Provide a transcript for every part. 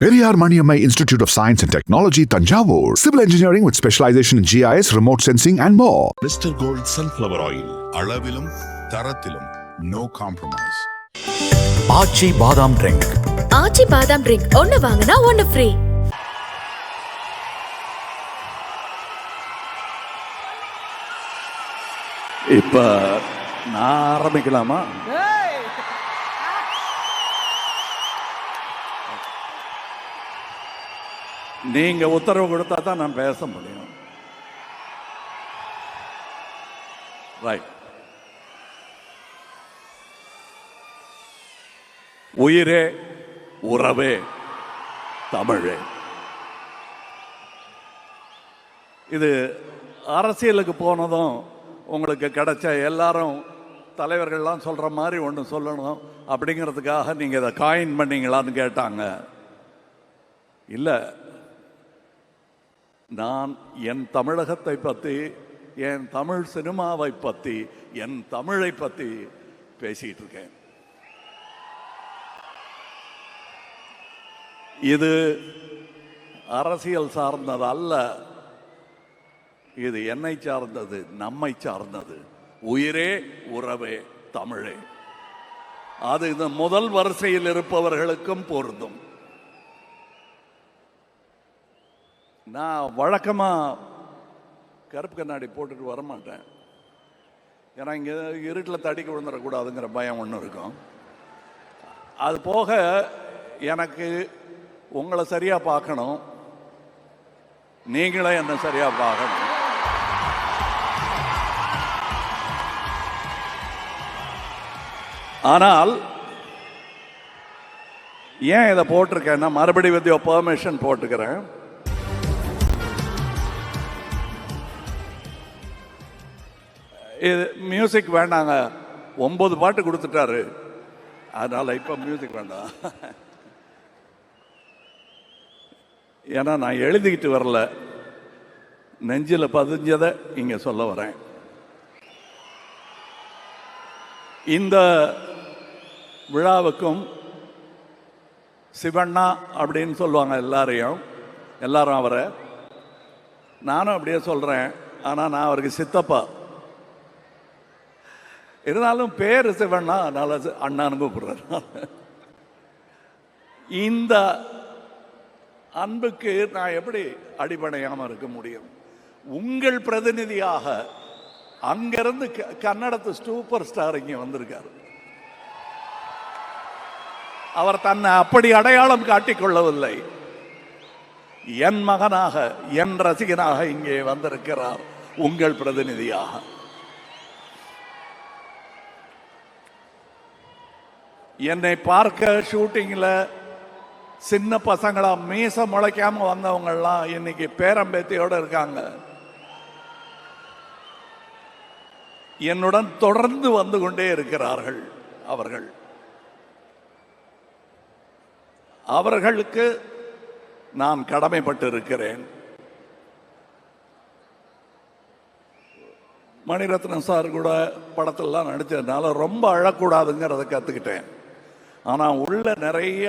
Periyar Maniammai Institute of Science and Technology, Tanjavur. Civil engineering with specialization in GIS, remote sensing and more. Mr. Gold Sunflower Oil. அளவிலும் தரத்திலும் no compromise. ஆச்சி பாதாம் drink. ஆச்சி பாதாம் drink ஒன்னு வாங்கினா ஒன்னு free. இப்ப நான் ஆரம்பிக்கலாமா? நீங்க உத்தரவு கொடுத்தா தான் நான் பேச முடியும். ரைட். உயிரே உறவே தமிழே. இது அரசியலுக்கு போனதும் உங்களுக்கு கிடைச்ச எல்லாரும் தலைவர்கள்லாம் சொல்கிற மாதிரி ஒன்று சொல்லணும் அப்படிங்கிறதுக்காக நீங்கள் இதை காயின் பண்ணீங்களான்னு கேட்டாங்க. இல்லை, நான் என் தமிழகத்தை பற்றி, என் தமிழ் சினிமாவை பற்றி, என் தமிழை பற்றி பேசிகிட்டு இருக்கேன். இது அரசியல் சார்ந்தது அல்ல, இது என்னை சார்ந்தது, நம்மை சார்ந்தது. உயிரே உறவே தமிழே. அது இந்த முதல் வரிசையில் இருப்பவர்களுக்கும் பொருந்தும். நான் வழக்கமாக கருப்பு கண்ணாடி போட்டுட்டு வரமாட்டேன். ஏன்னா இங்கே இருட்டில் தடிக்க விழுந்துடக்கூடாதுங்கிற பயம் ஒன்று இருக்கும். அது போக எனக்கு உங்களை சரியாக பார்க்கணும், நீங்களே என்ன சரியாக பார்க்கணும். ஆனால் ஏன் இதை போட்டிருக்கேன்னா, மறுபடி வித் யுவர் பெர்மிஷன் போட்டுக்கிறேன். இது மியூசிக் வேண்டாங்க, 9 பாட்டு கொடுத்துட்டாரு, அதனால இப்போ மியூசிக் வேண்டாம். ஏன்னா நான் எழுதிக்கிட்டு வரல, நெஞ்சில் பதிஞ்சதை இங்கே சொல்ல வரேன். இந்த விழாவுக்கும் சிவண்ணா அப்படின்னு சொல்லுவாங்க எல்லாரும் அவரை. நானும் அப்படியே சொல்கிறேன், ஆனால் நான் அவருக்கு சித்தப்பா. இருந்தாலும் பேர் சிவண்ணா, அதனால அண்ணான்னு கூப்பிடுறேன். இந்த அன்புக்கு நான் எப்படி அடிபடையாமல் இருக்க முடியும்? உங்கள் பிரதிநிதியாக அங்கிருந்து கன்னடத்து சூப்பர் ஸ்டார் இங்கே வந்திருக்காரு. அவர் தன்னை அப்படி அடையாளம் காட்டிக்கொள்ளவில்லை. என் மகனாக, என் ரசிகனாக இங்கே வந்திருக்கிறார், உங்கள் பிரதிநிதியாக. என்னை பார்க்க ஷூட்டிங்கில் சின்ன பசங்களா மீச முளைக்காம வந்தவங்கெல்லாம் இன்னைக்கு பேரம்பேத்தியோட இருக்காங்க. என்னுடன் தொடர்ந்து வந்து கொண்டே இருக்கிறார்கள். அவர்களுக்கு நான் கடமைப்பட்டு இருக்கிறேன். மணிரத்னம் சார் கூட படத்திலலாம் நடித்ததுனால ரொம்ப அழக்கூடாதுங்கிறத கற்றுக்கிட்டேன். ஆனால் உள்ள நிறைய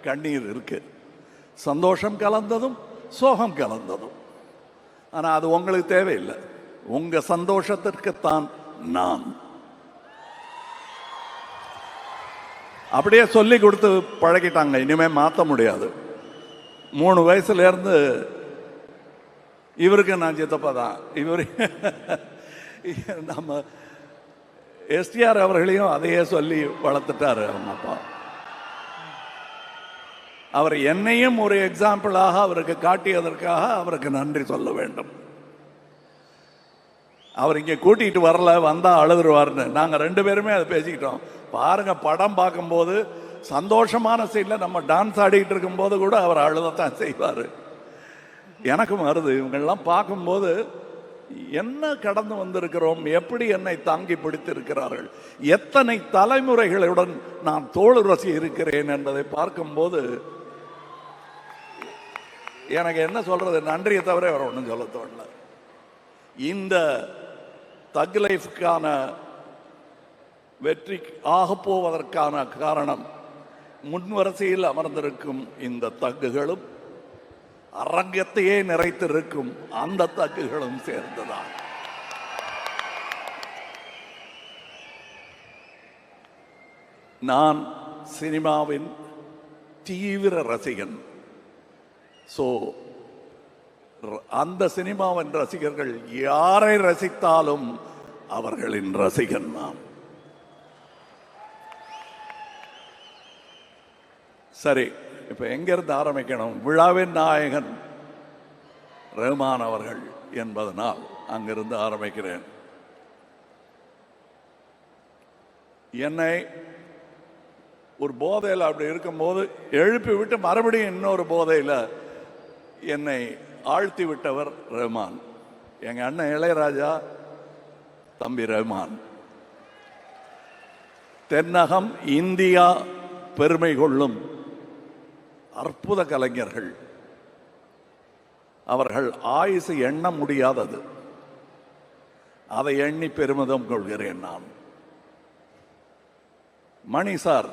கண்ணீர் இருக்கு, சந்தோஷம் கலந்ததும் சோகம் கலந்ததும். ஆனால் அது உங்களுக்கு தேவையில்லை, உங்க சந்தோஷத்திற்குத்தான் நான். அப்படியே சொல்லி கொடுத்து பழகிட்டாங்க, இனிமே மாற்ற முடியாது. 3 வயசுல இருந்து இவருக்கு நான் சித்தப்பா தான். இவர் நம்ம எஸ்டிஆர் அவர்களையும் அதையே சொல்லி வளர்த்துட்டாரு அவங்க அப்பா. அவர் என்னையும் ஒரு எக்ஸாம்பிளாக அவருக்கு காட்டியதற்காக அவருக்கு நன்றி சொல்ல வேண்டும். அவர் இங்கே கூட்டிகிட்டு வரல, வந்தால் அழுதுருவார்னு நாங்கள் 2 பேருமே அதை பேசிக்கிட்டோம். பாருங்க, படம் பார்க்கும்போது சந்தோஷமான சீனில் நம்ம டான்ஸ் ஆடிக்கிட்டு இருக்கும்போது கூட அவர் அழுதத்தான் செய்வார். எனக்கும் வருது, இவங்கெல்லாம் பார்க்கும்போது என்ன கடந்து வந்திருக்கிறோம், எப்படி என்னை தாங்கி பிடித்திருக்கிறார்கள், எத்தனை தலைமுறைகளுடன் நான் தோளுரசி இருக்கிறேன் என்பதை பார்க்கும்போது எனக்கு என்ன சொல்றது, நன்றியை தவிர வேற ஒன்றும் சொல்ல தோணல. இந்த தக் லைஃப்கான வெற்றி ஆகப்போவதற்கான காரணம் முன்வரிசையில் அமர்ந்திருக்கும் இந்த தங்குகளும் அரங்கத்தையே நிறைத்திருக்கும் அந்த தங்குகளும் சேர்ந்துதான். நான் சினிமாவின் தீவிர ரசிகன். அந்த சினிமாவின் ரசிகர்கள் யாரை ரசித்தாலும் அவர்களின் ரசிகன் நான். சரி, இப்ப எங்கிருந்து ஆரம்பிக்கணும்? விழாவின் நாயகன் ரஹ்மான் அவர்கள் என்பதனால் அங்கிருந்து ஆரம்பிக்கிறேன். என்னை ஒரு போதையில் அப்படி இருக்கும்போது எழுப்பி விட்டு மறுபடியும் இன்னொரு போதையில் என்னை ஆழ்த்தி விட்டவர் ரஹ்மான். எங்க அண்ணன் இளையராஜா, தம்பி ரஹ்மான். தென்னகம் இந்தியா பெருமை கொள்ளும் அற்புத கலைஞர்கள். அவர்கள் ஆயுசு எண்ண முடியாதது. அதை எண்ணி பெருமிதம் கொள்கிறேன் நான். மணி சார்,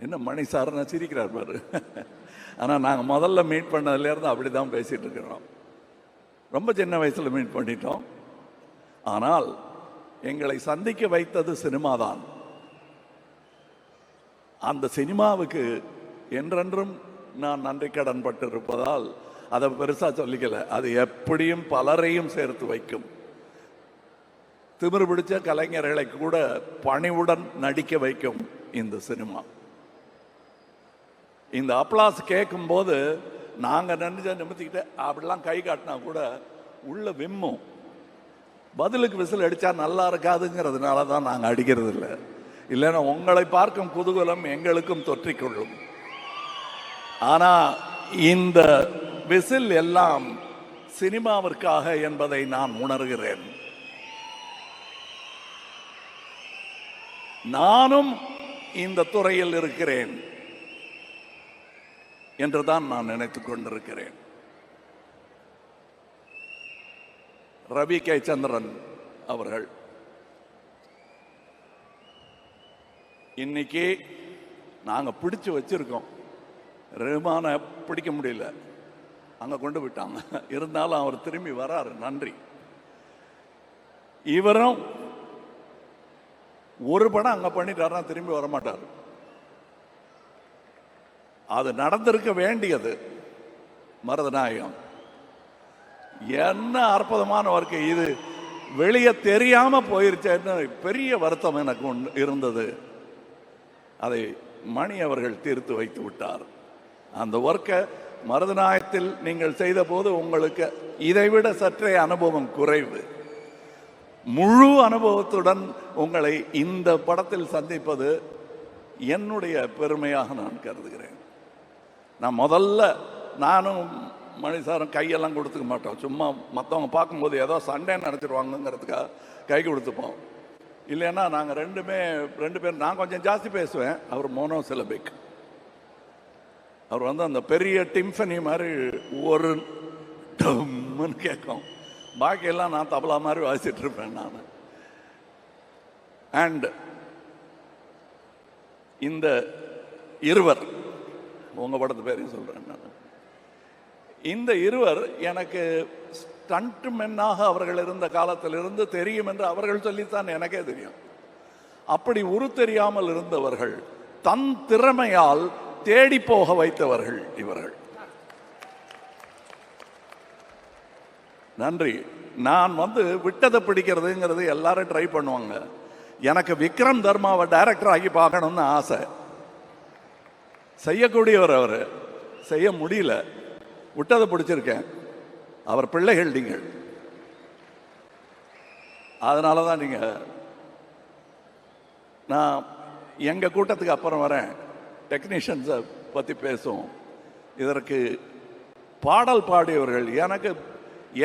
என்ன மணி சார்னு சிரிக்கிறார் பாரு. ஆனால் நாங்கள் முதல்ல மீட் பண்ணதுலேருந்து அப்படி தான் பேசிட்டு இருக்கிறோம். ரொம்ப சின்ன வயசில் மீட் பண்ணிட்டோம். ஆனால் எங்களை சந்திக்க வைத்தது சினிமா தான். அந்த சினிமாவுக்கு என்றென்றும் நான் நன்றி கடன் பட்டு இருப்பதால் அதை பெருசாக சொல்லிக்கல. அது எப்படியும் பலரையும் சேர்த்து வைக்கும். திமிரு பிடிச்ச கலைஞர்களை கூட பணிவுடன் நடிக்க வைக்கும் இந்த சினிமா. இந்த அப்ளாஸ் கேட்கும் போது நாங்கள் நிமித்திக்கிட்டு அப்படிலாம் கை காட்டினா கூட உள்ள விம்மும். பதிலுக்கு விசில் அடித்தா நல்லா இருக்காதுங்கிறதுனால தான் நாங்கள் அடிக்கிறது இல்லை. இல்லைன்னா உங்களை பார்க்கும் குதூகலம் எங்களுக்கும் தொற்றிக்கொள்ளும். ஆனால் இந்த விசில் எல்லாம் சினிமாவிற்காக என்பதை நான் உணர்கிறேன். நானும் இந்த துறையில் இருக்கிறேன் என்றுதான் நான் நினைத்துக் கொண்டிருக்கிறேன். ரவி கே சந்திரன் அவர்கள் இன்னைக்கு நாங்க பிடிச்சு வச்சிருக்கோம். ரஹ்மானை பிடிக்க முடியல, அங்க கொண்டு விட்டாங்க. இருந்தாலும் அவர் திரும்பி வராரு, நன்றி. இவரும் ஒரு படம் அங்க பண்ணிட்டாருன்னா திரும்பி வரமாட்டார். அது நடந்திருக்க வேண்டியது. மருதநாயகம் என்ன அற்புதமான வாழ்க்கை இது. வெளியே தெரியாம போயிருச்சேன்னு பெரிய வருத்தம் எனக்கு இருந்தது. அதை மணி அவர்கள் தீர்த்து வைத்து விட்டார். அந்த ஒர்க்கை மருதநாயகத்தில் நீங்கள் செய்த போது உங்களுக்கு இதைவிட சற்றே அனுபவம் குறைவு. முழு அனுபவத்துடன் உங்களை இந்த படத்தில் சந்திப்பது என்னுடைய பெருமையாக நான் கருதுகிறேன். நான் முதல்ல நானும் மணிசாரும் கையெல்லாம் கொடுத்துக்க மாட்டோம். சும்மா மற்றவங்க பார்க்கும்போது ஏதோ சண்டே நினச்சிடுவாங்கங்கிறதுக்காக கை கொடுத்துப்போம். இல்லைன்னா நாங்கள் ரெண்டு பேர், நான் கொஞ்சம் ஜாஸ்தி பேசுவேன், அவர் மோனோசிலபிக். அவர் அந்த பெரிய டிம்ஃபனி மாதிரி ஒரு டம்னு கேட்கும். பாக்கியெல்லாம் நான் தபலா மாதிரி வாசிட்டு இருப்பேன் நான். அண்ட் இந்த இருவர், உங்க படத்து பேரையும் சொல்றேன் நான். இந்த இருவர் எனக்கு ஸ்டண்ட் மென்னாக அவர்கள் இருந்த காலத்திலிருந்து தெரியும் என்று அவர்கள் சொல்லித்தான் எனக்கே தெரியும். அப்படி உரு தெரியாமல் இருந்தவர்கள் தன் திறமையால் தேடி போக வைத்தவர்கள் இவர்கள். நன்றி. நான் விட்டதை பிடிக்கிறதுங்கிறது எல்லாரும் ட்ரை பண்ணுவாங்க. எனக்கு விக்ரம் தர்மாவை டைரக்டர் ஆகி பார்க்கணும்னு ஆசை. செய்யக்கூடியவர் அவர், செய்ய முடியல. விட்டதை பிடிச்சிருக்கேன். அவர் பிள்ளைகள் நீங்கள். அதனால தான் நீங்க, நான் எங்க கூட்டத்துக்கு அப்புறம் வரேன், டெக்னீஷியன்ஸை பற்றி பேசுவோம். இதற்கு பாடல் பாடியவர்கள், எனக்கு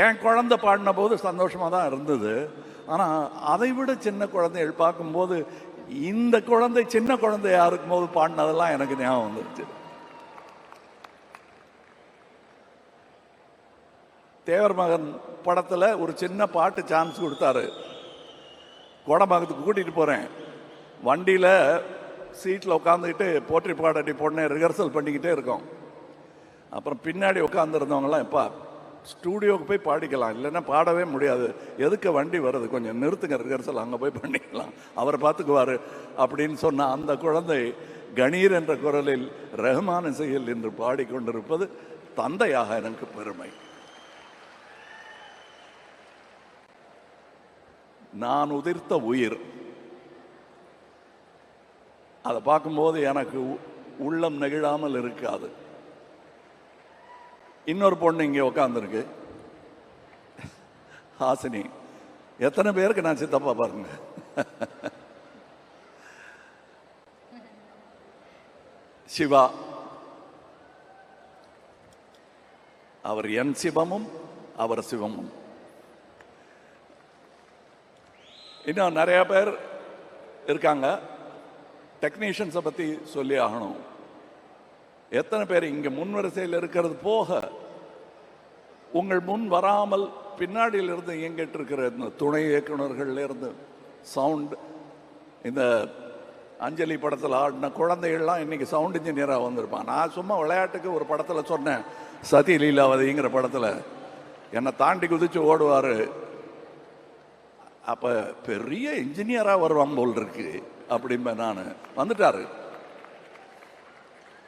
என் குழந்தை பாடின போது சந்தோஷமாக தான் இருந்தது. ஆனால் அதை விட சின்ன குழந்தைகள் பார்க்கும்போது இந்த குழந்தை சின்ன குழந்தையா இருக்கும்போது பாடினதெல்லாம் எனக்கு ஞாபகம் வந்துருச்சு. தேவர் மகன் படத்தில் ஒரு சின்ன பாட்டு சான்ஸ் கொடுத்தாரு. கோடம்பாக்கத்துக்கு கூட்டிகிட்டு போகிறேன். வண்டியில் சீட்டில் உட்காந்துக்கிட்டு போற்றி பாடாட்டி பொண்ணை ரிஹர்சல் பண்ணிக்கிட்டே இருக்கோம். அப்புறம் பின்னாடி உட்காந்துருந்தவங்களாம் எப்பா ஸ்டூடியோவுக்கு போய் பாடிக்கலாம், இல்லைன்னா பாடவே முடியாது, எதுக்கு வண்டி வருது, கொஞ்சம் நிறுத்துங்க, ரிஹர்சல் அங்கே போய் பண்ணிக்கலாம், அவர் பார்த்துக்குவார் அப்படின்னு சொன்ன அந்த குழந்தை கணீர் என்ற குரலில் ரஹ்மான் இசையில் என்று பாடிக்கொண்டிருப்பது தந்தையாக எனக்கு பெருமை. நான் உதிர்த்த உயிர், அதை பார்க்கும்போது எனக்கு உள்ளம் நெகிழாமல் இருக்காது. இன்னொரு பொண்ணு இங்கே உட்காந்துருக்கு, ஹாசினி. எத்தனை பேருக்கு நான் சித்தப்பா பாருங்க. சிவா, அவர் என் சிவமும் அவர் சிவமும். இன்னும் நிறைய பேர் இருக்காங்க. டெக்னீஷியன்ஸை பற்றி சொல்லி ஆகணும். எத்தனை பேர் இங்கே முன்வரிசையில் இருக்கிறது போக உங்கள் முன் வராமல் பின்னாடியில் இருந்து இயங்கிட்டு இருக்கிற இந்த துணை இயக்குநர்கள்ல இருந்து சவுண்ட், இந்த அஞ்சலி படத்தில் ஆடின குழந்தைகள்லாம் இன்னைக்கு சவுண்ட் இன்ஜினியராக வந்திருப்பான். நான் சும்மா விளையாட்டுக்கு ஒரு படத்தில் சொன்னேன், சதி லீலாவதிங்கிற படத்தில் என்னை தாண்டி குதிச்சு ஓடுவார், அப்போ பெரிய இன்ஜினியராக வருவாங்க போல் இருக்கு அப்படின்பேன் நான். வந்துட்டாரு.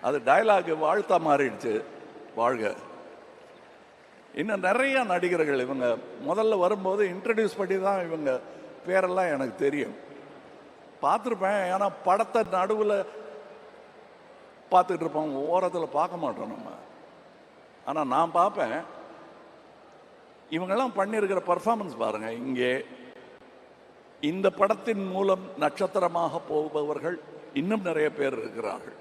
அது டயலாக் வாழ்த்தா மாறிடுச்சு. வாழ்க. இன்னும் நிறைய நடிகர்கள் இவங்க முதல்ல வரும்போது இன்ட்ரடியூஸ் பண்ணி தான் இவங்க பேரெல்லாம் எனக்கு தெரியும், பார்த்துருப்பேன். ஏன்னா படத்தை நடுவில் பார்த்துட்டு இருப்போம், ஓரத்தில் பார்க்க மாட்டோம் நம்ம. ஆனால் நான் பார்ப்பேன், இவங்கெல்லாம் பண்ணியிருக்கிற பர்ஃபார்மன்ஸ் பாருங்க. இங்கே இந்த படத்தின் மூலம் நட்சத்திரமாக போபவர்கள் இன்னும் நிறைய பேர் இருக்கிறார்கள்.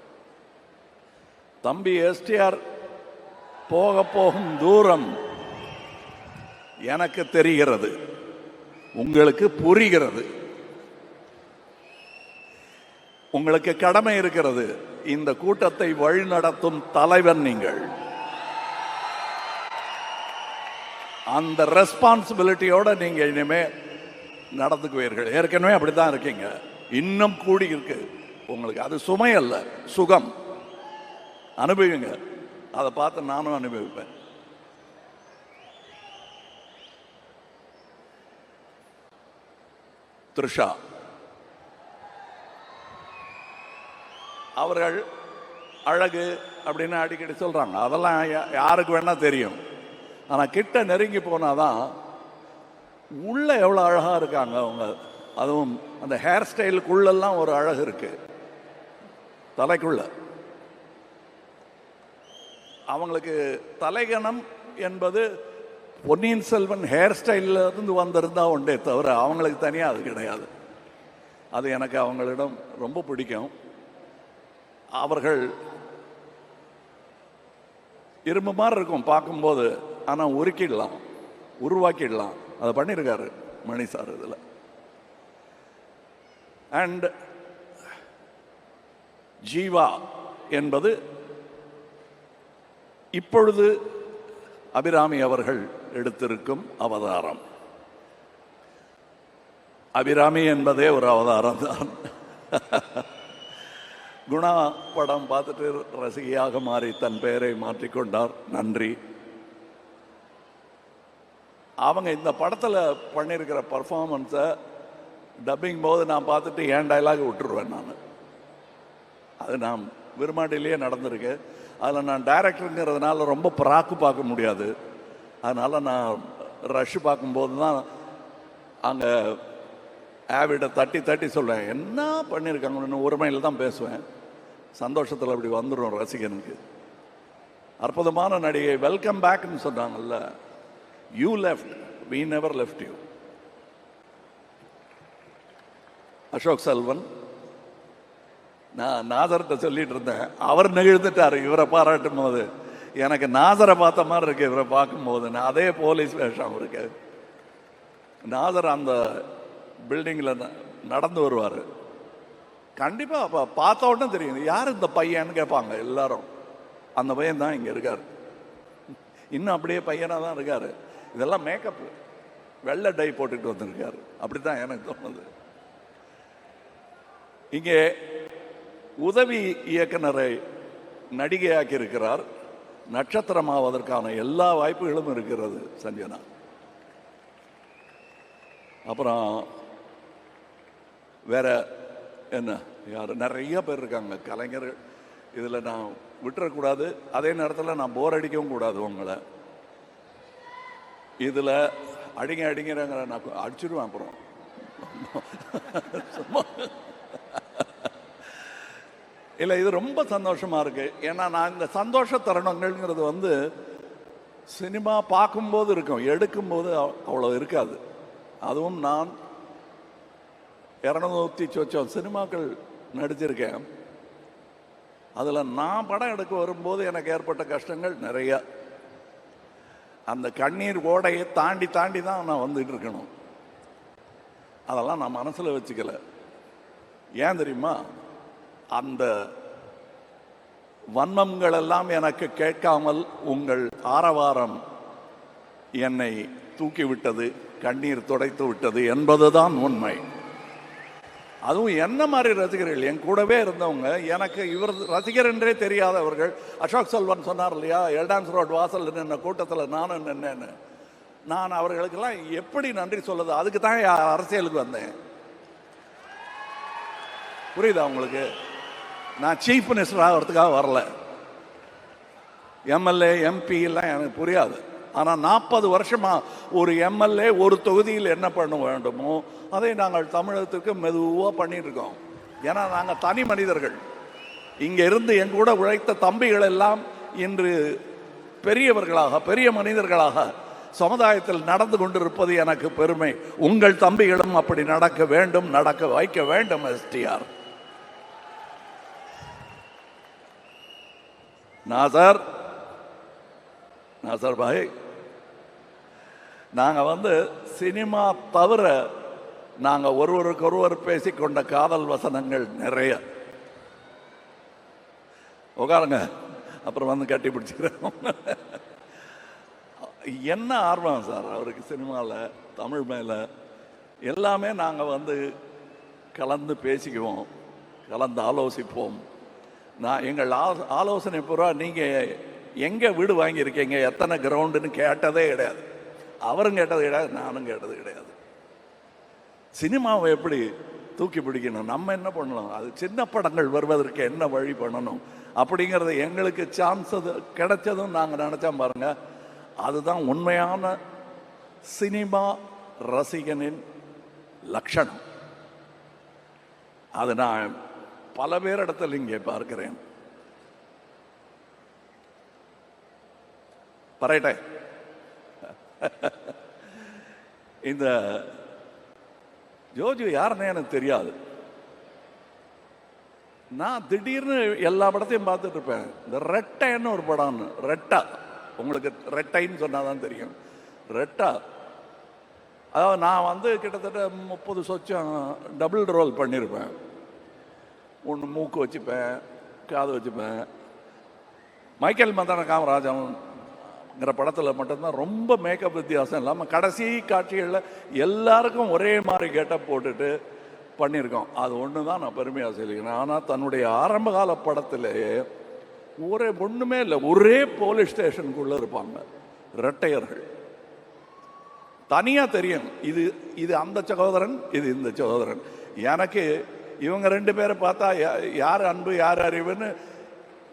தம்பி எஸ்டிஆர் போக போகும் தூரம் எனக்கு தெரிகிறது, உங்களுக்கு புரிகிறது. உங்களுக்கு கடமை இருக்கிறது. இந்த கூட்டத்தை வழிநடத்தும் தலைவன் நீங்கள். அந்த ரெஸ்பான்சிபிலிட்டியோட நீங்க இனிமே நடந்துக்குவீர்கள். ஏற்கனவே அப்படித்தான் இருக்கீங்க, இன்னும் கூடி இருக்கு உங்களுக்கு. அது சுமை அல்ல, சுகம். அனுபவிங்க. அதை பார்த்து நானும் அனுபவிப்பேன். த்ரிஷா அவர்கள் அழகு அப்படின்னு அடிக்கடி சொல்றாங்க. அதெல்லாம் யாருக்கு வேணா தெரியும். ஆனா கிட்ட நெருங்கி போனாதான் உள்ள எவ்வளவு அழகா இருக்காங்க அவங்க. அதுவும் அந்த ஹேர் ஸ்டைலுக்குள்ளெல்லாம் ஒரு அழகு இருக்கு, தலைக்குள்ள. அவங்களுக்கு தலைகணம் என்பது பொன்னியின் செல்வன் ஹேர் ஸ்டைல்ல இருந்து வந்திருந்தா உண்டே தவிர அவங்களுக்கு தனியாக அது கிடையாது. அது எனக்கு அவங்களிடம் ரொம்ப பிடிக்கும். அவர்கள் இரும்பு மாதிரி இருக்கும் பார்க்கும்போது, ஆனால் உருக்கிடலாம், உருவாக்கிடலாம். அதை பண்ணியிருக்காரு மணி சார் இதில். அண்ட் ஜீவா என்பது இப்பொழுது அபிராமி அவர்கள் எடுத்திருக்கும் அவதாரம். அபிராமி என்பதே ஒரு அவதாரம் தான். குணா படம் பார்த்துட்டு ரசிகையாக மாறி தன் பெயரை மாற்றிக்கொண்டார். நன்றி. அவங்க இந்த படத்தில் பண்ணியிருக்கிற பர்ஃபார்மன்ஸை டப்பிங் போது நான் பார்த்துட்டு ஏன் டைலாக் விட்டுருவேன் நான். அது நான் விரும்மாண்டிலேயே நடந்திருக்கு. அதில் நான் டைரக்டருங்கிறதுனால ரொம்ப பராக்கு பார்க்க முடியாது. அதனால் நான் ரஷ் பார்க்கும்போது தான் அங்கே ஆவிட தட்டி தட்டி சொல்லுவேன், என்ன பண்ணியிருக்காங்கன்னு ஒருமையில் தான் பேசுவேன். சந்தோஷத்தில் அப்படி வந்துடும் ரசிகனுக்கு. அற்புதமான நடிகை. வெல்கம் பேக்னு சொன்னாங்கல்ல, you left, we never left you. Ashok Selvan, நான் நாசர்கிட்ட சொல்லிட்டு இருந்தேன், அவர் நெகிழ்ந்துட்டார் இவரை பாராட்டும் போது. எனக்கு நாசரை பார்த்த மாதிரி இருக்கு இவரை பார்க்கும்போது. நான் அதே போலீஸ் வேஷம் இருக்கு. நாசர் அந்த பில்டிங்கில் நடந்து வருவார். கண்டிப்பாக அப்போ பார்த்த உடனே தெரியும் யார் இந்த பையன்னு கேட்பாங்க எல்லாரும். அந்த பையன் தான் இங்கே இருக்கார். இன்னும் அப்படியே பையனாக தான் இருக்கார். இதெல்லாம் மேக்கப்பு, வெள்ளை டை போட்டுக்கிட்டு வந்திருக்காரு. அப்படி தான் எனக்கு தோணுது. இங்கே உதவி இயக்குனரை நடிகையாக்கி இருக்கிறார். நட்சத்திரமாவதற்கான எல்லா வாய்ப்புகளும் இருக்கிறது சஞ்சனா. அப்புறம் வேற என்ன, யார் நிறைய பேர் இருக்காங்க கலைஞர்கள். இதில் நான் விட்டுறக்கூடாது, அதே நேரத்தில் நான் போர் அடிக்கவும் கூடாது உங்களை. இதில் அடிங்கிறாங்க, நான் அடிச்சிடுவேன் அப்புறம். இல்லை, இது ரொம்ப சந்தோஷமாக இருக்குது. ஏன்னா நான் இந்த சந்தோஷ தருணங்கள்ங்கிறது வந்து சினிமா பார்க்கும்போது இருக்கும், எடுக்கும்போது அவ்வளோ இருக்காது. அதுவும் நான் 200 சொச்சம் சினிமாக்கள் நடிச்சிருக்கேன். அதில் நான் படம் எடுக்க வரும்போது எனக்கு ஏற்பட்ட கஷ்டங்கள் நிறையா. அந்த கண்ணீர் ஓடையை தாண்டி தாண்டி தான் நான் வந்துட்டு இருக்கணும். அதெல்லாம் நான் மனசில் வச்சுக்கல. ஏன் தெரியுமா? அந்த வன்மங்கள் எல்லாம் எனக்கு கேட்காமல் உங்கள் ஆரவாரம் என்னை தூக்கிவிட்டது, கண்ணீர் துடைத்து விட்டது என்பதுதான் உண்மை. அதுவும் என்ன மாதிரி ரசிகர்கள், என் கூடவே இருந்தவங்க, எனக்கு இவர் ரசிகர் என்றே தெரியாதவர்கள். அசோக் செல்வன் சொன்னார் இல்லையா, எல்டான்ஸ் ரோட் வாசல் நின்ன கூட்டத்தில் நானும் நின்னேன்னு. நான் அவர்களுக்கெல்லாம் எப்படி நன்றி சொல்லுது? அதுக்கு தான் அரசியலுக்கு வந்தேன். புரியுதா உங்களுக்கு? நான் சீஃப் மினிஸ்டர் ஆகிறதுக்காக வரல. எம்எல்ஏ எம்பி எல்லாம் எனக்கு புரியாது. ஆனால் 40 வருஷமா ஒரு எம்எல்ஏ ஒரு தொகுதியில் என்ன பண்ண வேண்டுமோ அதை நாங்கள் தமிழகத்துக்கு மெதுவாக பண்ணிட்டு இருக்கோம். ஏன்னா நாங்கள் தனி மனிதர்கள். இங்கே இருந்து என் கூட உழைத்த தம்பிகள் எல்லாம் இன்று பெரியவர்களாக, பெரிய மனிதர்களாக சமுதாயத்தில் நடந்து கொண்டிருப்பது எனக்கு பெருமை. உங்கள் தம்பிகளும் அப்படி நடக்க வேண்டும், நடக்க வைக்க வேண்டும். எஸ்டிஆர் நாசர் பாய், நாங்கள் வந்து சினிமா தவிர நாங்கள் ஒருவருக்கொருவர் பேசிக்கொண்ட காதல் வசனங்கள் நிறைய. உட்காருங்க, அப்புறம் வந்து கட்டி பிடிச்சிக்கிறோம். என்ன ஆர்வம் சார் அவருக்கு சினிமாவில், தமிழ் மேலே எல்லாமே. நாங்கள் வந்து கலந்து பேசிக்குவோம், கலந்து ஆலோசிப்போம். நான் எங்கள் ஆலோசனை பூரா நீங்கள் எங்கே வீடு வாங்கியிருக்கீங்க, எத்தனை கிரவுண்டுன்னு கேட்டதே கிடையாது. அவரும் கேட்டது கிடையாது, நானும் கேட்டது கிடையாது. சினிமாவை எப்படி தூக்கி பிடிக்கணும், நம்ம என்ன பண்ணணும், அது சின்ன படங்கள் வருவதற்கு என்ன வழி பண்ணணும் அப்படிங்கிறது எங்களுக்கு சான்ஸ் கிடைச்சதும் நாங்கள் நினச்சோம் பாருங்க. அதுதான் உண்மையான சினிமா ரசிகனின் லட்சணம். அது நான் பல பேரிடத்தில் இங்கே பார்க்கிறேன். பரேட்டே இந்த ஜோஜு யாருன்னு எனக்கு தெரியாது. நான் திடீர்னு எல்லா படத்தையும் பார்த்துட்டு இருப்பேன். இந்த ரெட்டைன்னு ஒரு படம்னு, ரெட்டா, உங்களுக்கு ரெட்டைன்னு சொன்னாதான் தெரியும். ரெட்டா, அதாவது நான் வந்து கிட்டத்தட்ட 30 சொச்சம் டபுள் ரோல் பண்ணியிருப்பேன். ஒன்று மூக்கு வச்சுப்பேன், காது வச்சுப்பேன். மைக்கேல் மதன காமராஜன்ங்கிற படத்தில் மட்டும்தான் ரொம்ப மேக்கப் வித்தியாசம் இல்லாமல் கடைசி காட்சிகளில் எல்லாருக்கும் ஒரே மாதிரி கெட்டப் போட்டுட்டு பண்ணியிருக்கோம். அது ஒன்று தான் நான் பெருமையாக சொல்லிக்கிறேன். ஆனால் தன்னுடைய ஆரம்பகால படத்திலேயே ஒன்றுமே இல்லை, ஒரே போலீஸ் ஸ்டேஷனுக்குள்ளே இருப்பாங்க ரெட்டையர்கள். தனியாக தெரியும், இது அந்த சகோதரன், இது இந்த சகோதரன். எனக்கு இவங்க 2 பேரை பார்த்தா யார் அன்பு யார் அறிவுன்னு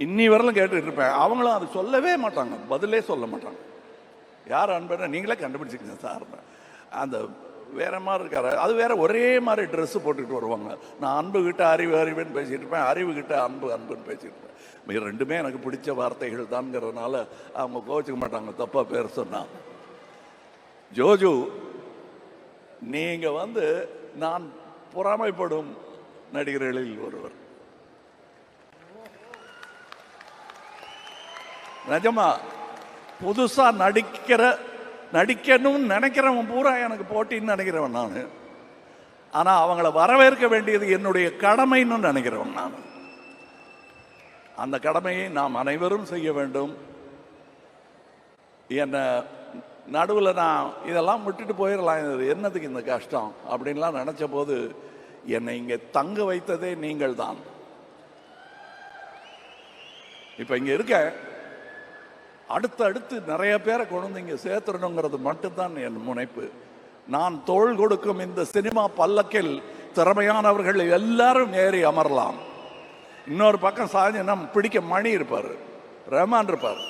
இன்னி வரலும் கேட்டுட்டு இருப்பேன். அவங்களும் அது சொல்லவே மாட்டாங்க, பதிலே சொல்ல மாட்டாங்க. யார் அன்புன்னு நீங்களே கண்டுபிடிச்சிக்கங்க சார். அந்த வேற மாதிரி இருக்காரு, அது வேற ஒரே மாதிரி ட்ரெஸ்ஸு போட்டுக்கிட்டு வருவாங்க. நான் அன்பு கிட்ட அறிவுன்னு பேசிட்டு இருப்பேன், அறிவு கிட்ட அன்புன்னு பேசிட்டு இருப்பேன். 2மே எனக்கு பிடிச்ச வார்த்தைகள் தான்ங்கிறதுனால அவங்க கோச்சிக்க மாட்டாங்க தப்பா பேர் சொன்னா. ஜோஜு, நீங்க வந்து நான் பொறாமைப்படும் நடிகர்களில் ஒருவர். நிஜமா புதுசா நடிக்கணும்னு நினைக்கிறவன் பூரா எனக்கு போட்டின்னு நினைக்கிறவன் நான். ஆனா அவங்கள வரவேற்க வேண்டியது என்னுடைய கடமைன்னு நினைக்கிறவன் நான். அந்த கடமையை நாம் அனைவரும் செய்ய வேண்டும். என்ன நடுவில் நான் இதெல்லாம் விட்டுட்டு போயிடலாம், என்னதுக்கு இந்த கஷ்டம் அப்படின்லாம் நினைச்ச போது என்னை இங்கே தங்க வைத்ததே நீங்கள் தான். இப்போ இங்கே இருக்க அடுத்து நிறைய பேரை கொண்டு வந்து இங்கே சேர்த்துடணுங்கிறது மட்டும்தான் என் முனைப்பு. நான் தோள் கொடுக்கும் இந்த சினிமா பல்லக்கில் திறமையானவர்கள் எல்லாரும் ஏறி அமரலாம். இன்னொரு பக்கம் சாஞ்சனா பிடிக்க மணி இருப்பார், ரஹ்மான் இருப்பார்,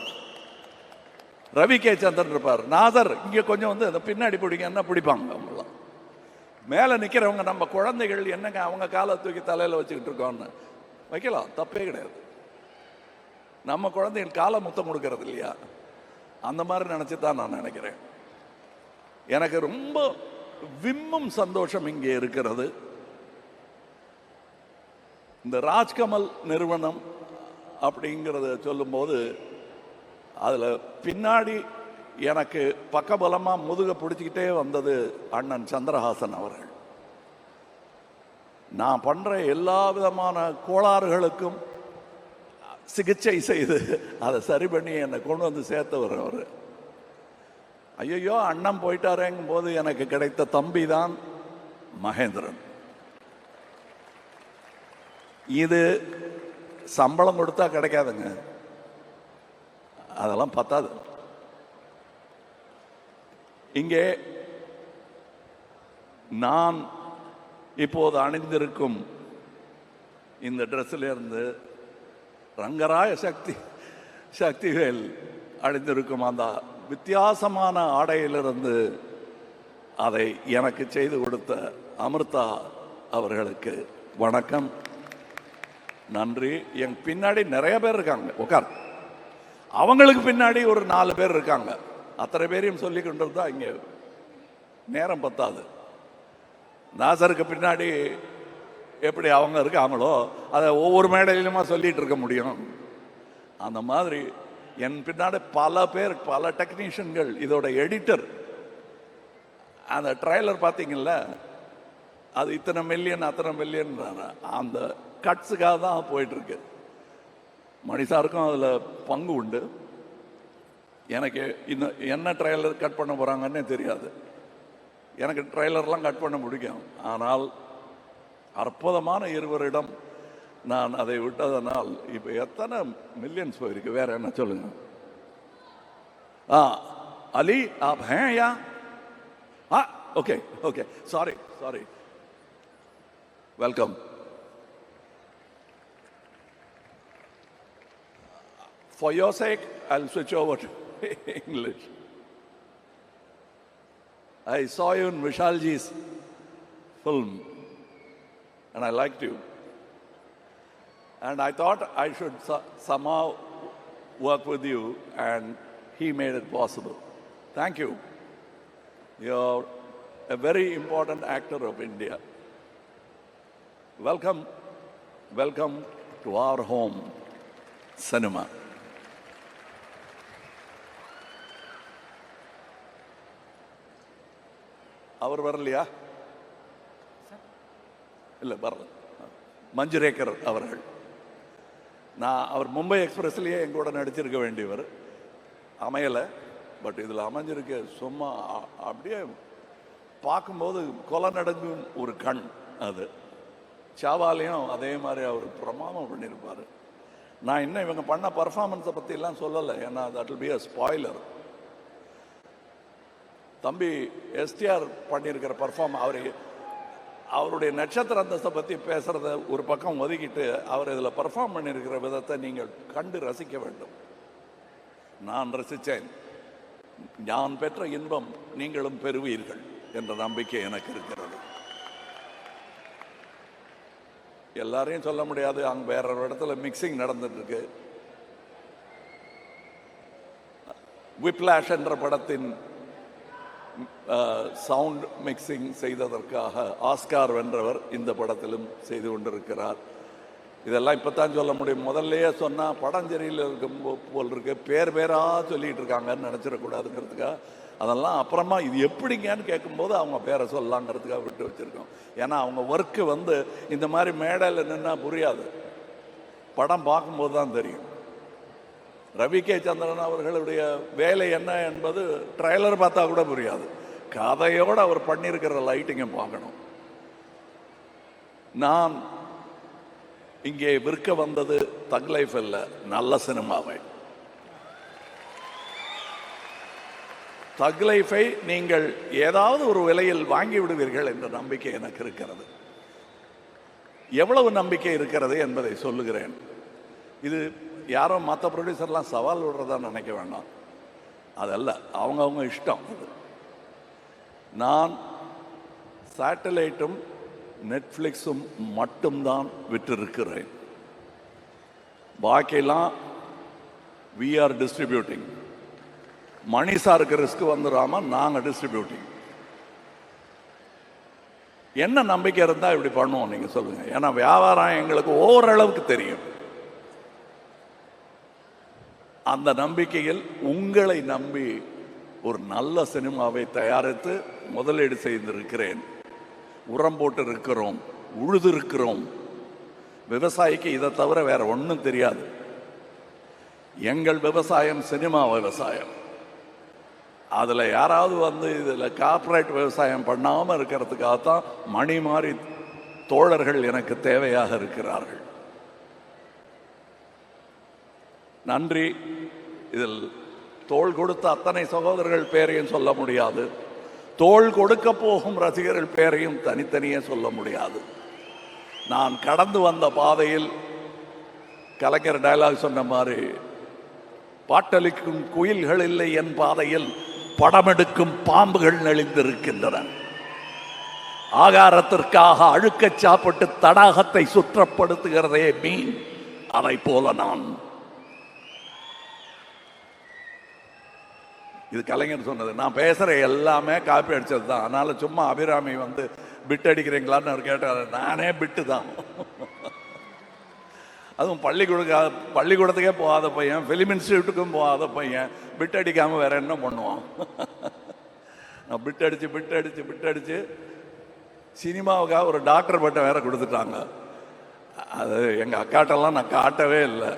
ரவி கே சந்திரன் இருப்பார், நாதர் இங்கே கொஞ்சம் வந்து அதை பின்னாடி பிடிங்கன்னா பிடிப்பாங்க. அவங்களாம் மேலே நிற்கிறவங்க நம்ம குழந்தைகள் என்னங்க அவங்க காலை தூக்கி தலையில் வச்சுக்கிட்டு இருக்கோன்னு வைக்கலாம், தப்பே கிடையாது. நம்ம குழந்தைகள் காலை முத்தம் கொடுக்கறது இல்லையா, அந்த மாதிரி நினச்சி தான் நான் நினைக்கிறேன். எனக்கு ரொம்ப விம்மும் சந்தோஷம் இங்கே இருக்கிறது. இந்த ராஜ்கமல் நிறுவனம் அப்படிங்கிறத சொல்லும்போது அதில் பின்னாடி எனக்கு பக்கபலமாக முதுக பிடிச்சிக்கிட்டே வந்தது அண்ணன் சந்திரஹாசன் அவர்கள். நான் பண்ணுற எல்லா விதமான கோளாறுகளுக்கும் சிகிச்சை செய்து அதை சரி பண்ணி என்னை கொண்டு வந்து சேர்த்தவர் அவர். ஐயோ அண்ணன் போயிட்டாரேங்கும் போது எனக்கு கிடைத்த தம்பி தான் மகேந்திரன். இது சம்பளம் கொடுத்தா கிடைக்காதுங்க, அதெல்லாம் பத்தாது. இங்கே நான் இப்போது அணிந்திருக்கும் இந்த ட்ரெஸ்ஸிலிருந்து ரங்கராய சக்திவேல் அணிந்திருக்கும் அந்த வித்தியாசமான ஆடையிலிருந்து அதை எனக்கு செய்து கொடுத்த அமிர்தா அவர்களுக்கு வணக்கம், நன்றி. என் பின்னாடி நிறைய பேர் இருக்காங்க, உட்கார். அவங்களுக்கு பின்னாடி ஒரு 4 பேர் இருக்காங்க. அத்தனை பேரையும் சொல்லி கொண்டு இருந்தா இங்கே நேரம் பத்தாது. நாசருக்கு பின்னாடி எப்படி அவங்க இருக்காங்களோ அதை ஒவ்வொரு மேடையிலுமா சொல்லிட்டு இருக்க முடியும். அந்த மாதிரி என் பின்னாடி பல பேர், பல டெக்னீஷியன்கள். இதோட எடிட்டர், அந்த ட்ரைலர் பார்த்தீங்கல்ல, அது இத்தனை மில்லியன் அத்தனை மில்லியன் அந்த கட்ஸுக்காக தான் போயிட்டுருக்கு. மணிசாருக்கும் அதில் பங்கு உண்டு. எனக்கு இன்னும் என்ன ட்ரைலர் கட் பண்ண போகிறாங்கன்னே தெரியாது. எனக்கு ட்ரைலர்லாம் கட் பண்ண பிடிக்கும். ஆனால் அற்புதமான இருவரிடம் நான் அதை விட்டதனால் இப்போ எத்தனை மில்லியன்ஸ் போயிருக்கு. வேற என்ன சொல்லுங்க? அலி ஆப் ஹே யா? Okay okay, sorry welcome. For your sake, I'll switch over to English. I saw you in Vishalji's film and I liked you. And I thought I should somehow work with you, and he made it possible. Thank you. You're a very important actor of India. Welcome to our home, cinema. அவர் வரலையா? இல்லை வரல. மஞ்சுரேக்கர் அவர்கள். அவர் மும்பை எக்ஸ்பிரஸ்லேயே எங்கூட நடிச்சிருக்க வேண்டியவர், அமையலை. But இதில் அமைஞ்சிருக்க சும்மா அப்படியே பார்க்கும்போது கொலை நடங்கும் ஒரு கண். அது சாவாலையும் அதே மாதிரி அவர் பிரமாதம் பண்ணியிருப்பார். நான் இன்னும் இவங்க பண்ண பர்ஃபார்மன்ஸை பற்றிலாம் சொல்லலை, ஏன்னா that will be a spoiler. தம்பி எஸ்டிஆர் பண்ணியிருக்கிற அவருடைய நட்சத்திர அந்தஸ்தை பற்றி பேசுகிறத ஒரு பக்கம் ஒதுக்கிட்டு அவர் இதில் பர்ஃபார்ம் பண்ணியிருக்கிற விதத்தை நீங்கள் கண்டு ரசிக்க வேண்டும். நான் ரசித்தேன். நான் பெற்ற இன்பம் நீங்களும் பெறுவீர்கள் என்ற நம்பிக்கை எனக்கு இருக்கிறது. எல்லாரையும் சொல்ல முடியாது, அங்கே வேற ஒரு இடத்துல மிக்சிங் நடந்துட்டு இருக்கு. விப்ளாஷ் என்ற படத்தின் சவுண்ட் மிக்சிங் செய்ததற்காக ஆஸ்கார் வென்றவர் இந்த படத்திலும் செய்து கொண்டிருக்கிறார். இதெல்லாம் இப்போ தான் சொல்ல முடியும். முதல்லையே சொன்னால் படம் சரியில் இருக்கும் போல் இருக்கு, பேராக சொல்லிகிட்டு இருக்காங்கன்னு நினச்சிடக்கூடாதுங்கிறதுக்காக அதெல்லாம் அப்புறமா இது எப்படிங்கன்னு கேட்கும்போது அவங்க பேரை சொல்லலாங்கிறதுக்காக விட்டு வச்சுருக்கோம். ஏன்னா அவங்க ஒர்க்கு இந்த மாதிரி மேடையில் நின்னா புரியாது, படம் பார்க்கும்போது தான் தெரியும். ரவி கே சந்திரன் அவர்களுடைய வேலை என்ன என்பது ட்ரைலர் பார்த்தா கூட புரியாது. கதையோடு அவர் பண்ணியிருக்கிற லைட்டிங்கை பார்க்கணும். நான் இங்கே விற்க வந்தது தக் லைஃப் இல்லை, நல்ல சினிமாவை. தக் லைஃபை நீங்கள் ஏதாவது ஒரு விலையில் வாங்கி விடுவீர்கள் என்ற நம்பிக்கை எனக்கு இருக்கிறது. எவ்வளவு நம்பிக்கை இருக்கிறது என்பதை சொல்லுகிறேன். இது யாரோ மற்ற ப்ரொடியூசர்லாம் சவால் விடுறதா நினைக்க வேண்டாம், அதல்ல, அவங்கவுங்க இஷ்டம். நான் சேட்டலைட்டும் நெட்ஃப்ளிக்ஸும் மட்டும்தான் விட்டிருக்கிறேன். பாக்கியெல்லாம் வி ஆர் டிஸ்ட்ரிபியூட்டிங். மணி சாருக்கு ரிஸ்க் வந்துடாம நாங்கள் டிஸ்ட்ரிபியூட்டிங். என்ன நம்பிக்கை இருந்தால் இப்படி பண்ணுவோம் நீங்க சொல்லுங்க. ஏன்னா வியாபாரம் எங்களுக்கு ஓரளவுக்கு தெரியும். அந்த நம்பிக்கையில் உங்களை நம்பி ஒரு நல்ல சினிமாவை தயாரித்து முதலீடு செய்திருக்கிறேன். உரம் போட்டு இருக்கிறோம், உழுது இருக்கிறோம். விவசாயிக்கு இதை தவிர வேற ஒன்றும் தெரியாது. எங்கள் விவசாயம் சினிமா விவசாயம். அதில் யாராவது வந்து இதில் கார்ப்பரேட் விவசாயம் பண்ணாமல் இருக்கிறதுக்காகத்தான் மணி மாறி தோழர்கள் எனக்கு தேவையாக இருக்கிறார்கள். நன்றி. இதில் தோள் கொடுத்த அத்தனை சகோதரர்கள் பேரையும் சொல்ல முடியாது, தோள் கொடுக்க போகும் ரசிகர்கள் பேரையும் தனித்தனியே சொல்ல முடியாது. நான் கடந்து வந்த பாதையில் கலைஞர் டயலாக் சொன்ன மாதிரி, பாட்டளிக்கும் குயில்கள் இல்லை என் பாதையில், படமெடுக்கும் பாம்புகள் நெளிந்திருக்கின்றன. ஆகாரத்திற்காக அழுக்க சாப்பிட்டு தடாகத்தை சுற்றப்படுத்துகிறதே மீன், அதை போல நான். இது கலைஞர் சொன்னது. நான் பேசுற எல்லாமே காப்பி அடிச்சது தான். அதனால சும்மா அபிராமி வந்து பிட் அடிக்கிறீங்களான்னு கேட்டார். நானே பிட்டு தான். அதுவும் பள்ளிக்கூடத்துக்கே போகாத பையன், ஃபிலிம் இன்ஸ்டியூட்டுக்கும் போகாத பையன் பிட் அடிக்காம வேற என்ன பண்ணுவான்? நான் பிட் அடிச்சு சினிமாவுக்காக ஒரு டாக்டர் பட்டம் வேற கொடுத்துட்டாங்க. அது எங்க அக்காட்டெல்லாம் நான் காட்டவே இல்லை.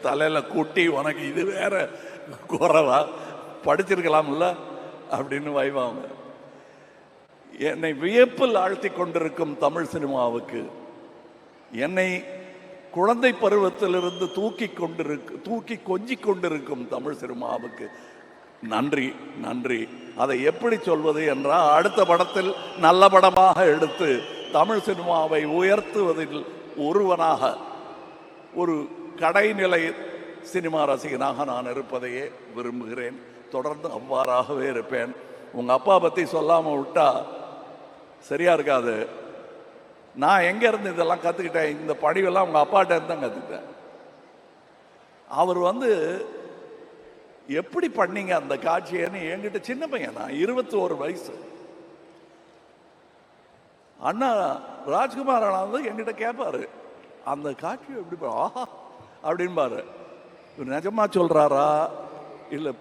தலையில கூட்டி, உனக்கு இது வேற குறைவா, படிச்சிருக்கலாம்ல அப்படின்னு வைவாங்க. என்னை வியப்பில் ஆழ்த்தி கொண்டிருக்கும் தமிழ் சினிமாவுக்கு, என்னை குழந்தை பருவத்திலிருந்து தூக்கி கொஞ்சிக் கொண்டிருக்கும் தமிழ் சினிமாவுக்கு நன்றி, நன்றி. அதை எப்படி சொல்வது என்றால், அடுத்த படத்தில் நல்ல படமாக எடுத்து தமிழ் சினிமாவை உயர்த்துவதில் ஒருவனாக, ஒரு கடைநிலை சினிமா ரசிகனாக நான் இருப்பதையே விரும்புகிறேன். தொடர்ந்து அவ்வாறாகவே இருப்பேன். உங்க அப்பா பத்தி சொல்லாம விட்டா சரியா இருக்காது. நான் எங்க இருந்து இதெல்லாம் கத்துக்கிட்டேன்? இந்த பணிவெல்லாம் உங்க அப்பாட்ட இருந்து தான் கத்துக்கிட்டேன். அவர் வந்து எப்படி பண்ணீங்க அந்த காட்சியன்னு என்கிட்ட, சின்ன பையன் நான், 21 வயசு. அண்ணா ராஜ்குமார் அண்ணா வந்து என்கிட்ட கேட்பாரு, அந்த காட்சி எப்படி ஆஹா அப்படின்பாரு. நிஜமா சொல்றாரா இல்லை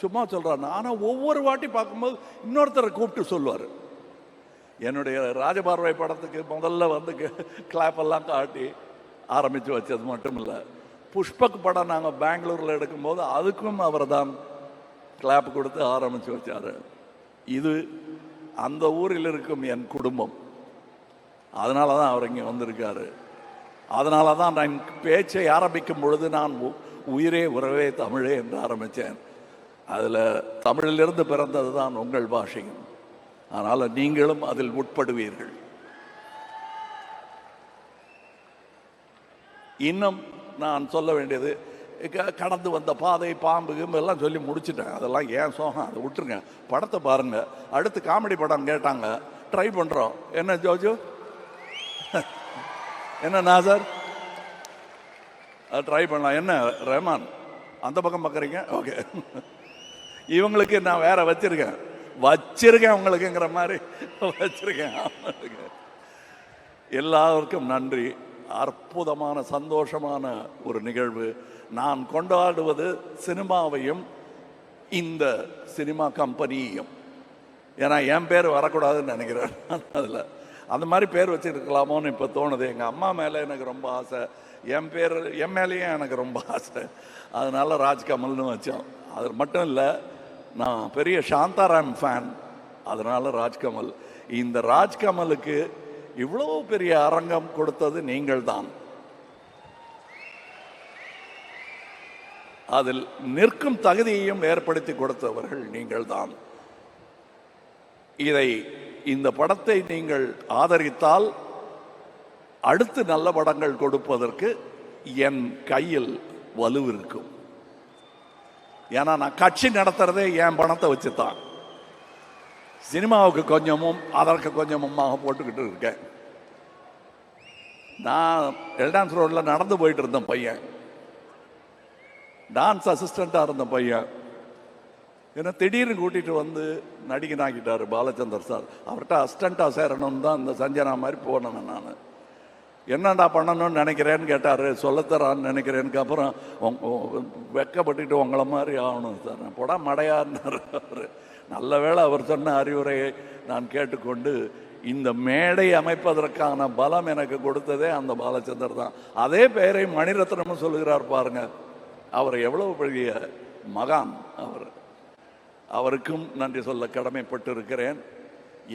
சும்மா சொல்றாரு? ஆனா ஒவ்வொரு வாட்டி பார்க்கும்போது இன்னொருத்தரை கூப்பிட்டு சொல்லுவார். என்னுடைய ராஜபார்வை படத்துக்கு முதல்ல வந்து கிளாப் எல்லாம் காட்டி ஆரம்பித்து வச்சது மட்டும் இல்லை, புஷ்பக் படம் நாங்கள் பெங்களூரில் எடுக்கும்போது அதுக்கும் அவர் தான் கிளாப் கொடுத்து ஆரம்பித்து வச்சார். இது அந்த ஊரில் இருக்கும் என் குடும்பம். அதனால தான் அவர் இங்கே வந்திருக்காரு. அதனால தான் நான் பேச்சை ஆரம்பிக்கும் பொழுது நான் உயிரே உறவே தமிழே என்று ஆரம்பித்தேன். அதில் தமிழிலிருந்து பிறந்தது தான் உங்கள் பாஷையும். அதனால் நீங்களும் அதில் உட்படுவீர்கள். இன்னும் நான் சொல்ல வேண்டியது, கடந்து வந்த பாதை, பாம்பு எல்லாம் சொல்லி முடிச்சுட்டேன். அதெல்லாம் ஏன் சோகம், அதை விட்டுருங்க. படத்தை பாருங்க. அடுத்து காமெடி படம் கேட்டாங்க, ட்ரை பண்ணுறோம். என்ன ஜோஜோ, என்ன நாசர், ட்ரை பண்ணலாம். என்ன ரஹ்மான் அந்த பக்கம் பார்க்குறீங்க? ஓகே, இவங்களுக்கு நான் வேற வச்சிருக்கேன் உங்களுக்குங்கிற மாதிரி வச்சிருக்கேன். எல்லாருக்கும் நன்றி. அற்புதமான சந்தோஷமான ஒரு நிகழ்வு. நான் கொண்டாடுவது சினிமாவையும் இந்த சினிமா கம்பெனியையும். ஏன்னா என் பேர் வரக்கூடாதுன்னு நினைக்கிறேன். அதில் அந்த மாதிரி பேர் வச்சுருக்கலாமோன்னு இப்போ தோணுது. எங்கள் அம்மா மேலே எனக்கு ரொம்ப ஆசை, என் மேலேயும் எனக்கு ரொம்ப ஆசை. அதனால ராஜ்கமல்னு வச்சோம். அது மட்டும் இல்லை, நான் பெரிய சாந்தாராம் ஃபேன், அதனால ராஜ்கமல். இந்த ராஜ்கமலுக்கு இவ்வளவு பெரிய அரங்கம் கொடுத்தது நீங்கள் தான். அதில் நிற்கும் தகுதியையும் ஏற்படுத்தி கொடுத்தவர்கள் நீங்கள்தான். இந்த படத்தை நீங்கள் ஆதரித்தால் அடுத்து நல்ல படங்கள் கொடுப்பதற்கு என் கையில் வலு இருக்கும். ஏன்னா நான் கட்சி நடத்துறதே என் பணத்தை வச்சுதான். சினிமாவுக்கு கொஞ்சமும் அதற்கு கொஞ்சமுமாக போட்டுக்கிட்டு இருக்கேன். நான் எல்டான்ஸ் ரோட்ல நடந்து போயிட்டு இருந்த பையன், டான்ஸ் அசிஸ்டண்டா இருந்த பையன், என்ன திடீர்னு கூட்டிட்டு வந்து நடிகனாக்கிட்டாரு பாலச்சந்தர் சார். அவர்கிட்ட அசிஸ்டண்டா சேரணும்னு தான் இந்த சஞ்சனா மாதிரி போனேன். நான் என்னடா பண்ணணும்னு நினைக்கிறேன்னு கேட்டாரு. சொல்லத்தரான்னு நினைக்கிறேனுக்கு அப்புறம் வெக்கப்பட்டுட்டு உங்களை மாதிரி ஆகணும் சார். போடா மடையாருன்னாரு அவர். நல்ல வேளை அவர் சொன்ன அறிவுரையை நான் கேட்டுக்கொண்டு இந்த மேடை அமைப்பதற்கான பலம் எனக்கு கொடுத்ததே அந்த பாலச்சந்தர் தான். அதே பெயரை மணிரத்னமும் சொல்லுகிறார் பாருங்க. அவர் எவ்வளவு பெரிய மகான் அவர். அவருக்கும் நன்றி சொல்ல கடமைப்பட்டு இருக்கிறேன்.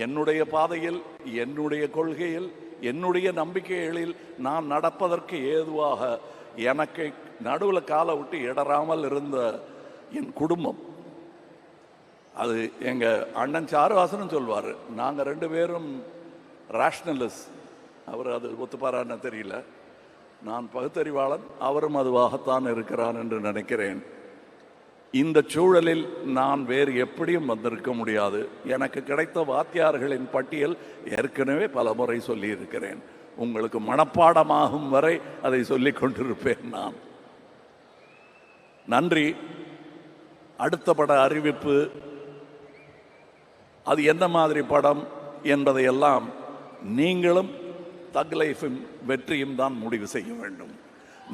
என்னுடைய பாதையில், என்னுடைய கொள்கையில், என்னுடைய நம்பிக்கைகளில் நான் நடப்பதற்கு ஏதுவாக எனக்கு நடுவில் காலை விட்டு இடராமல் இருந்த என் குடும்பம். அது எங்க அண்ணன் சாருவாசனும் சொல்வார், நாங்க 2 பேரும் ரேஷனலிஸ்ட். அவர் அது ஒத்துப்பாரான்னு தெரியல. நான் பகுத்தறிவாளன், அவரும் அதுவாகத்தான் இருக்கிறான் என்று நினைக்கிறேன். இந்த சூழலில் நான் வேறு எப்படியும் வந்திருக்க முடியாது. எனக்கு கிடைத்த வாத்தியார்களின் பட்டியல் ஏற்கனவே பல முறை சொல்லி இருக்கிறேன். உங்களுக்கு மனப்பாடமாகும் வரை அதை சொல்லிக் கொண்டிருப்பேன் நான். நன்றி. அடுத்த பட அறிவிப்பு, அது என்ன மாதிரி படம் என்பதையெல்லாம் நீங்களும் தக் லைஃபும் வெற்றியும் தான் முடிவு செய்ய வேண்டும்.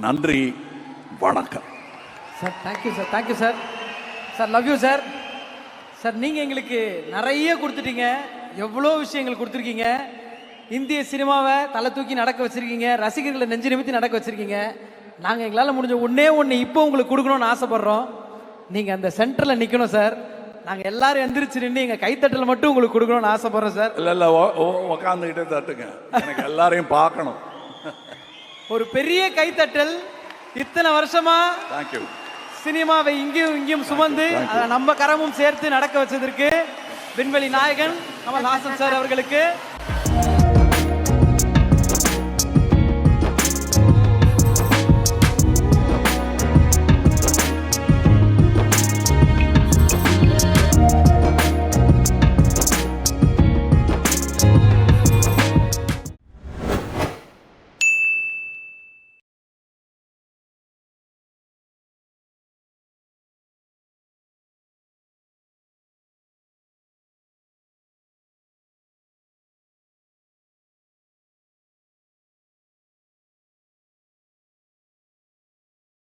நன்றி, வணக்கம் sir. Thank you sir, thank you sir. Sir love you sir. Sir நீங்கள் எங்களுக்கு நிறைய கொடுத்துட்டீங்க, எவ்வளோ விஷயங்கள் கொடுத்துருக்கீங்க. இந்திய சினிமாவை தலை தூக்கி நடக்க வச்சுருக்கீங்க, ரசிகர்களை நெஞ்சு நிமித்தி நடக்க வச்சுருக்கீங்க. நாங்கள் எங்களால் முடிஞ்ச ஒன்று இப்போ உங்களுக்கு கொடுக்கணும்னு ஆசைப்பட்றோம். நீங்கள் அந்த சென்டரில் நிற்கணும் சார். நாங்கள் எல்லாரும் எந்திரிச்சு நின்று எங்கள் கைத்தட்டல் மட்டும் உங்களுக்கு கொடுக்கணும்னு ஆசைப்பட்றோம் சார். இல்லை உக்காந்துக்கிட்டே தட்டுங்க, எனக்கு எல்லாரையும் பார்க்கணும். ஒரு பெரிய கைத்தட்டல். இத்தனை வருஷமா தேங்க்யூ சினிமாவை இங்கேயும் சுமந்து நம்ம கரமும் சேர்த்து நடக்க வச்சதற்கு விண்வெளி நாயகன் கமல்ஹாசன் சார் அவர்களுக்கு